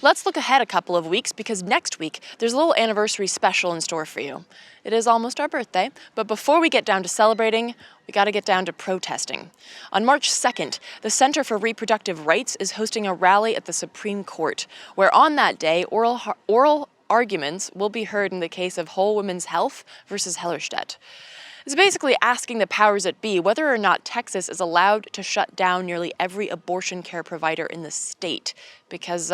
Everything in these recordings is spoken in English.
Let's look ahead a couple of weeks because next week there's a little anniversary special in store for you. It is almost our birthday, but before we get down to celebrating, we gotta get down to protesting. On March 2nd, the Center for Reproductive Rights is hosting a rally at the Supreme Court, where on that day, oral arguments will be heard in the case of Whole Women's Health versus Hellerstedt. It's basically asking the powers that be whether or not Texas is allowed to shut down nearly every abortion care provider in the state because,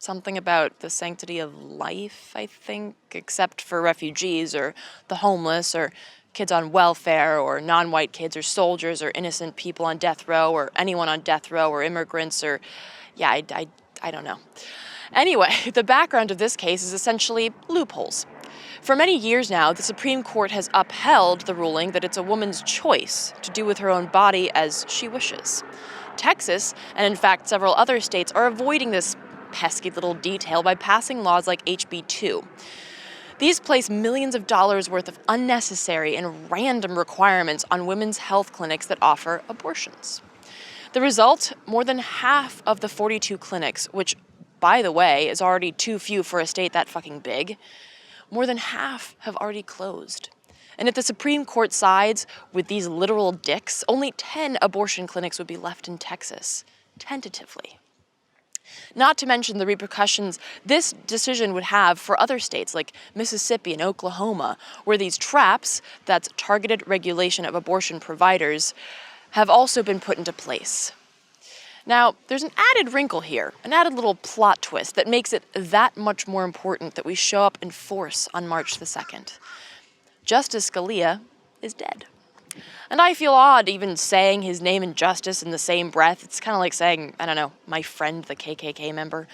something about the sanctity of life, I think, except for refugees or the homeless or kids on welfare or non-white kids or soldiers or innocent people on death row or anyone on death row or immigrants or, I don't know. Anyway, the background of this case is essentially loopholes. For many years now, the Supreme Court has upheld the ruling that it's a woman's choice to do with her own body as she wishes. Texas, and in fact several other states, are avoiding this pesky little detail by passing laws like HB 2. These place millions of dollars worth of unnecessary and random requirements on women's health clinics that offer abortions. The result, more than half of the 42 clinics, which, by the way, is already too few for a state that fucking big, more than half have already closed. And if the Supreme Court sides with these literal dicks, only 10 abortion clinics would be left in Texas, tentatively. Not to mention the repercussions this decision would have for other states like Mississippi and Oklahoma, where these traps, that's targeted regulation of abortion providers, have also been put into place. Now, there's an added wrinkle here, an added little plot twist that makes it that much more important that we show up in force on March the 2nd. Justice Scalia is dead. And I feel odd even saying his name and justice in the same breath. It's kind of like saying, I don't know, my friend, the KKK member.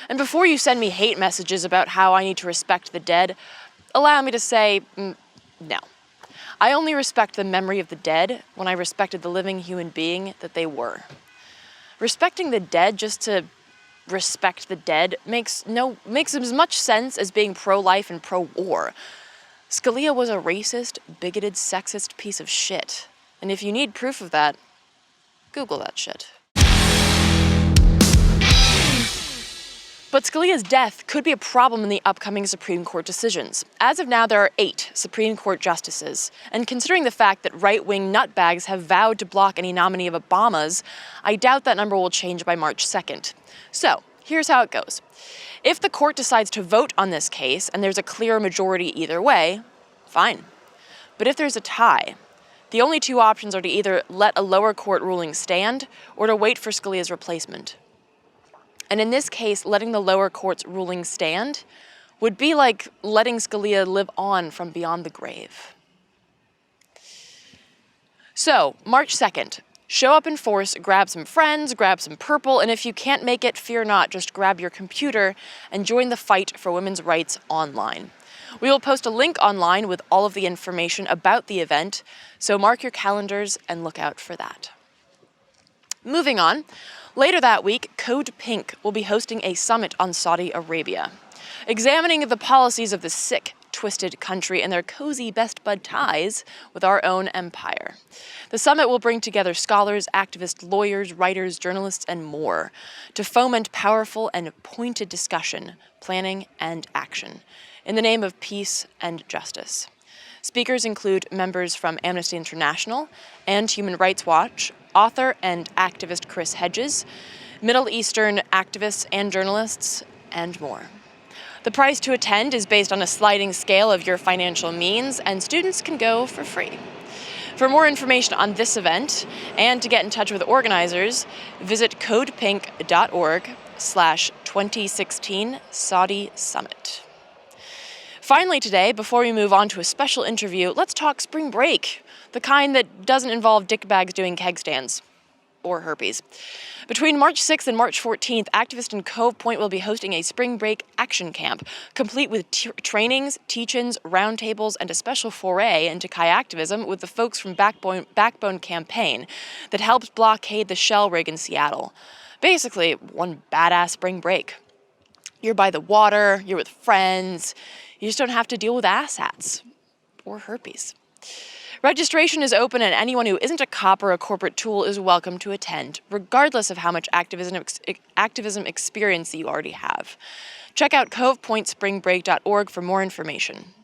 And before you send me hate messages about how I need to respect the dead, allow me to say, no. I only respect the memory of the dead when I respected the living human being that they were. Respecting the dead just to respect the dead makes as much sense as being pro-life and pro-war. Scalia was a racist, bigoted, sexist piece of shit. And if you need proof of that, Google that shit. But Scalia's death could be a problem in the upcoming Supreme Court decisions. As of now, there are 8 Supreme Court justices, and considering the fact that right-wing nutbags have vowed to block any nominee of Obama's, I doubt that number will change by March 2nd. So, here's how it goes. If the court decides to vote on this case and there's a clear majority either way, fine. But if there's a tie, the only 2 options are to either let a lower court ruling stand or to wait for Scalia's replacement. And in this case, letting the lower court's ruling stand would be like letting Scalia live on from beyond the grave. So, March 2nd, show up in force, grab some friends, grab some purple, and if you can't make it, fear not, just grab your computer and join the fight for women's rights online. We will post a link online with all of the information about the event, so mark your calendars and look out for that. Moving on. Later that week, Code Pink will be hosting a summit on Saudi Arabia, examining the policies of the sick, twisted country and their cozy best bud ties with our own empire. The summit will bring together scholars, activists, lawyers, writers, journalists, and more to foment powerful and pointed discussion, planning, and action in the name of peace and justice. Speakers include members from Amnesty International and Human Rights Watch, author and activist Chris Hedges, Middle Eastern activists and journalists, and more. The price to attend is based on a sliding scale of your financial means, and students can go for free. For more information on this event and to get in touch with organizers, visit codepink.org/2016 Saudi Summit. Finally today, before we move on to a special interview, let's talk spring break, the kind that doesn't involve dick bags doing keg stands. Or herpes. Between March 6th and March 14th, activists in Cove Point will be hosting a spring break action camp, complete with trainings, teach-ins, roundtables, and a special foray into kayaktivism with the folks from Backbone Campaign that helped blockade the Shell rig in Seattle. Basically, one badass spring break. You're by the water, you're with friends, you just don't have to deal with asshats or herpes. Registration is open, and anyone who isn't a cop or a corporate tool is welcome to attend, regardless of how much activism experience you already have. Check out covepointspringbreak.org for more information.